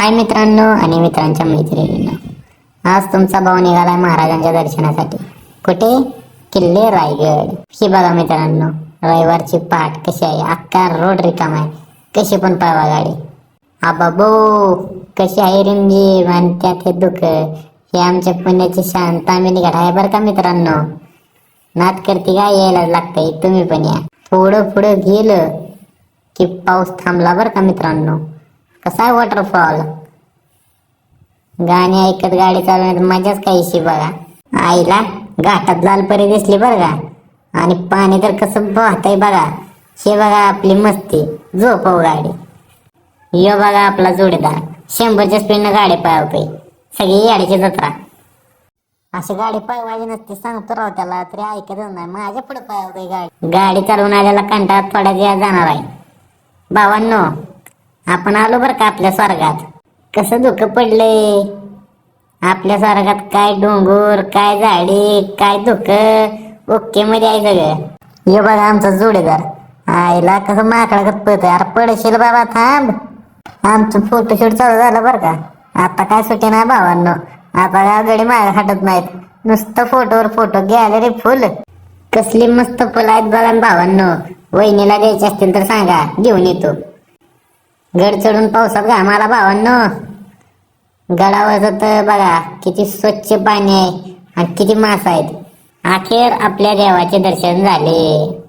हाय मित्रांनो आणि मित्रांच्या मैत्रिणींनो, आज तुमचा भाऊ निघालाय महाराजांच्या दर्शनासाठी. कुठे? किल्ले रायगड. ही बघा मित्रांनो, रविवारची पहाट कशी आहे, अख्खा रोड रिकामा आहे. कशी पण पळवा गाडी. आबाबो कशी आहे रिमझिम आणि त्यात हे दुःख. हे आमच्या पुण्याची शांत आम्ही निघाल आहे बरं का मित्रांनो. नात करती काय, यायला लागतंय, तुम्ही पण या. थोडं पुढं गेलं की पाऊस थांबला बरं का मित्रांनो. कसा आहे वॉटरफॉल. गाणी ऐकत गाडी चालवण्यात मजाच काहीशी बघा. आईला घाटात लाल परी दिसली बरं का. आणि पाणी तर कसं वाहतंय बघा. हे बघा आपली मस्ती. झोपव गाडी. यो बघा आपला जोडीदार 100च्या स्पीडनं गाडी पळवतोय. सगळी गाडीची जत्रा. अशी गाडी पळवायची नसते सांगतो राव त्याला, तरी ऐकतच नाही. माझ्या पुढे पळवतोय गाडी. गाडी चालवून आलेला कंटाळा थोड्या वेळात जाणार आहे. भावांनो, आपण आलो बरं का आपल्या स्वर्गात. कसं धुकं पडलंय आपल्या स्वर्गात. काय डोंगर, काय झाडी, काय धुकं, ओके मध्ये आहे सगळं. ये बघा आमचा जोडीदार. आईला कसं माकडागत पळतोय. अरे पडशील बाबा, थांब. आमचं फोटोशूट चालू झालं बरं का. आता काय सुट्टी नाही भावांनो. आता या गडी मागे हटत नाहीत. नुसतं फोटोवर फोटो. गॅलरी फुल. कसली मस्त फुलं आहेत बघा भावांनो. वहिनीला द्यायची असतील तर सांगा, घेऊन येतो. गड चढून पावसात घामाला भावांनो. गडावरच तर बघा किती स्वच्छ पाणी आहे आणि किती मास आहेत. अखेर आपल्या देवाचे दर्शन झाले.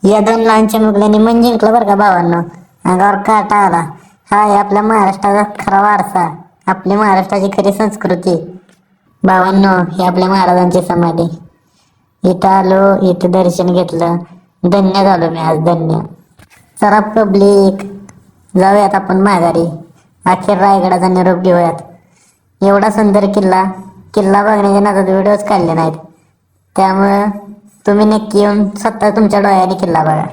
या दोन लहानच्या मुलांनी मन जिंकलं बरं का भावांनो. अंगावर काटा आला. हा आहे आपल्या महाराष्ट्राचा खरा वारसा, आपली महाराष्ट्राची खरी संस्कृती. भावांनो, ही आपल्या महाराजांची समाधी. इथं आलो, इथं दर्शन घेतलं. धन्य झालो मी आज, धन्य. चला पब्लिक, जाऊयात आपण माघारी. अखेर रायगडाचा निरोप घेऊयात. एवढा सुंदर किल्ला बघण्याच्या नादात व्हिडिओज काढले नाहीत. त्यामुळं तुम्ही नक्की येऊन स्वतः तुमच्या डोळ्याने किल्ला बघा.